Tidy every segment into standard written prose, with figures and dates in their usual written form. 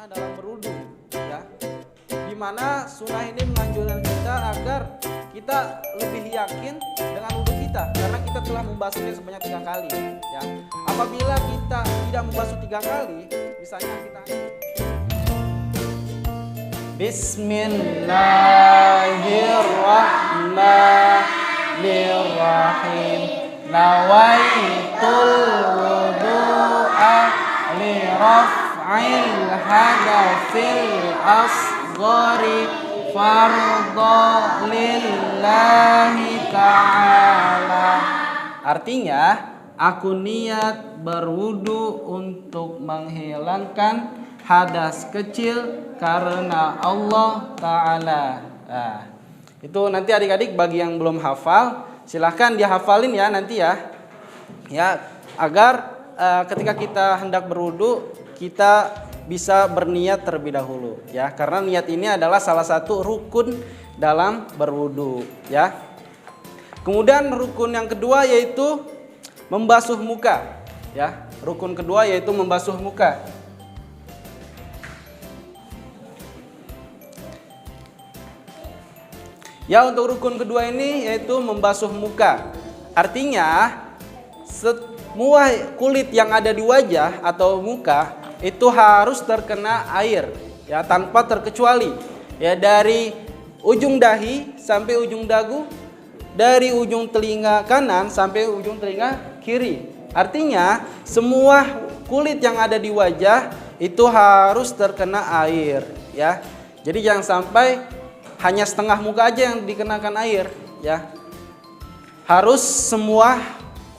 sunnah dalam berwudu, ya. Di mana sunnah ini menganjurkan kita agar kita lebih yakin dengan wudu kita karena kita telah membasuhnya sebanyak 3 kali, ya. Apabila kita tidak membasuh 3 kali, misalnya kita Bismillahirrahmanirrahim. Nawaitul wudu'a li raf'il hadatsil asghari fardhu lillahi ta'ala. Artinya, aku niat berwudu untuk menghilangkan hadas kecil karena Allah Ta'ala. Nah, itu nanti adik-adik bagi yang belum hafal, silahkan dihafalin ya nanti ya. Ya, agar ketika kita hendak berwudu kita bisa berniat terlebih dahulu ya. Karena niat ini adalah salah satu rukun dalam berwudu ya. Kemudian rukun yang kedua yaitu membasuh muka ya. Rukun kedua yaitu membasuh muka. Ya, untuk rukun kedua ini yaitu membasuh muka. Artinya semua kulit yang ada di wajah atau muka itu harus terkena air ya, tanpa terkecuali. Ya, dari ujung dahi sampai ujung dagu, dari ujung telinga kanan sampai ujung telinga kiri. Artinya semua kulit yang ada di wajah itu harus terkena air ya. Jadi jangan sampai hanya setengah muka aja yang dikenakan air ya. Harus semua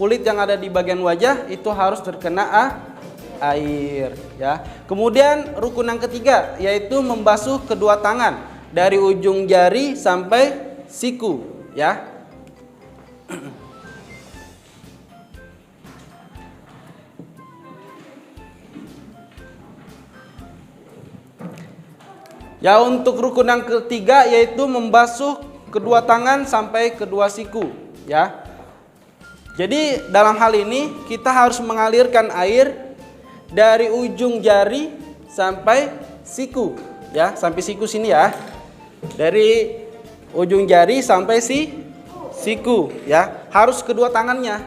kulit yang ada di bagian wajah itu harus terkena air ya. Kemudian rukun yang ketiga yaitu membasuh kedua tangan dari ujung jari sampai siku ya. Ya, untuk rukun yang ketiga yaitu membasuh kedua tangan sampai kedua siku ya. Jadi dalam hal ini kita harus mengalirkan air dari ujung jari sampai siku ya, sampai siku sini ya. Dari ujung jari sampai siku ya. Harus kedua tangannya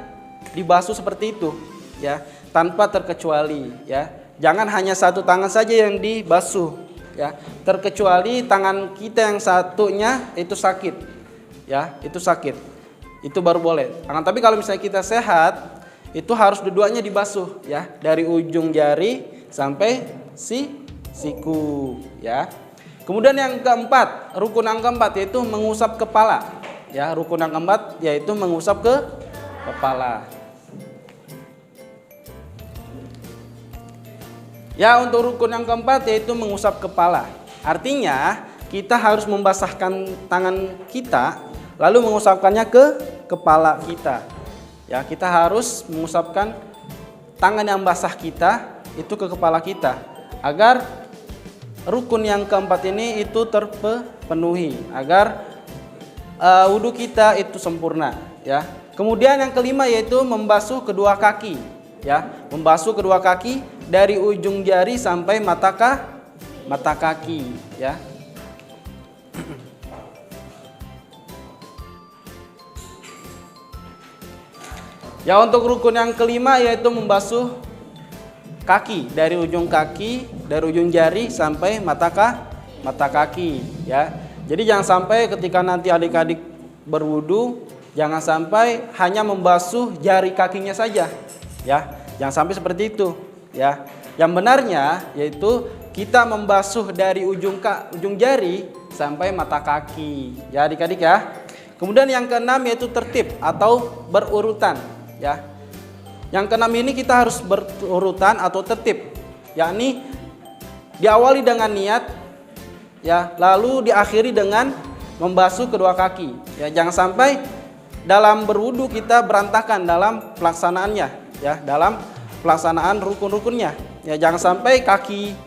dibasuh seperti itu ya, tanpa terkecuali ya. Jangan hanya satu tangan saja yang dibasuh ya, terkecuali tangan kita yang satunya itu sakit ya, itu sakit, itu baru boleh. Tapi kalau misalnya kita sehat itu harus dua-duanya dibasuh ya, dari ujung jari sampai siku ya. Kemudian yang keempat, rukun yang keempat yaitu mengusap kepala ya. Rukun yang keempat yaitu mengusap ke kepala. Ya, untuk rukun yang keempat yaitu mengusap kepala. Artinya kita harus membasahkan tangan kita lalu mengusapkannya ke kepala kita. Ya, kita harus mengusapkan tangan yang basah kita itu ke kepala kita agar rukun yang keempat ini itu terpenuhi, agar wudhu kita itu sempurna ya. Kemudian yang kelima yaitu membasuh kedua kaki ya, membasuh kedua kaki dari ujung jari sampai mata kaki ya. Ya, untuk rukun yang kelima yaitu membasuh kaki dari ujung jari sampai mata kaki ya. Jadi jangan sampai ketika nanti adik-adik berwudu jangan sampai hanya membasuh jari kakinya saja ya. Jangan sampai seperti itu ya. Yang benarnya yaitu kita membasuh dari ujung jari sampai mata kaki ya adik-adik ya. Kemudian yang keenam yaitu tertib atau berurutan ya. Yang keenam ini kita harus berurutan atau tertib, yakni diawali dengan niat ya, lalu diakhiri dengan membasuh kedua kaki ya. Jangan sampai dalam berwudu kita berantakan dalam pelaksanaannya ya, dalam pelaksanaan rukun-rukunnya ya. Jangan sampai kaki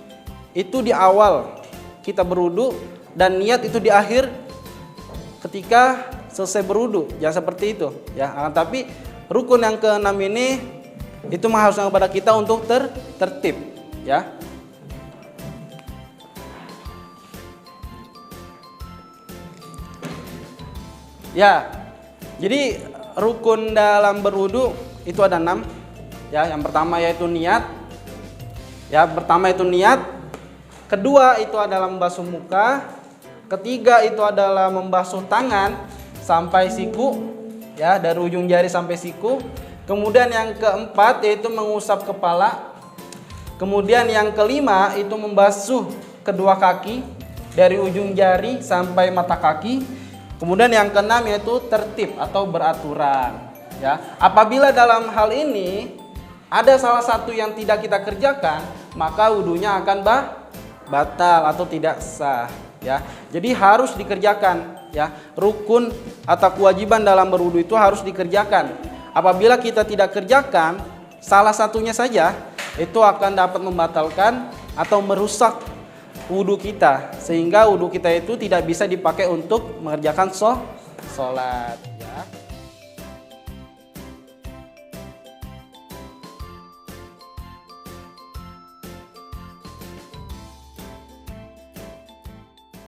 itu di awal kita berwudu dan niat itu di akhir ketika selesai berwudu. Jangan seperti itu ya. Tapi rukun yang keenam ini itu mengharuskan kepada kita untuk tertib ya. Ya, jadi rukun dalam berwudu itu ada 6. Ya, yang pertama yaitu niat. Ya, pertama itu niat. Kedua itu adalah membasuh muka. Ketiga itu adalah membasuh tangan sampai siku. Ya, dari ujung jari sampai siku. Kemudian yang keempat yaitu mengusap kepala. Kemudian yang kelima itu membasuh kedua kaki dari ujung jari sampai mata kaki. Kemudian yang keenam yaitu tertib atau beraturan. Ya, apabila dalam hal ini ada salah satu yang tidak kita kerjakan, maka wudunya akan batal atau tidak sah. Ya, jadi harus dikerjakan. Ya, rukun atau kewajiban dalam berwudu itu harus dikerjakan. Apabila kita tidak kerjakan, salah satunya saja itu akan dapat membatalkan atau merusak wudu kita, sehingga wudu kita itu tidak bisa dipakai untuk mengerjakan sholat.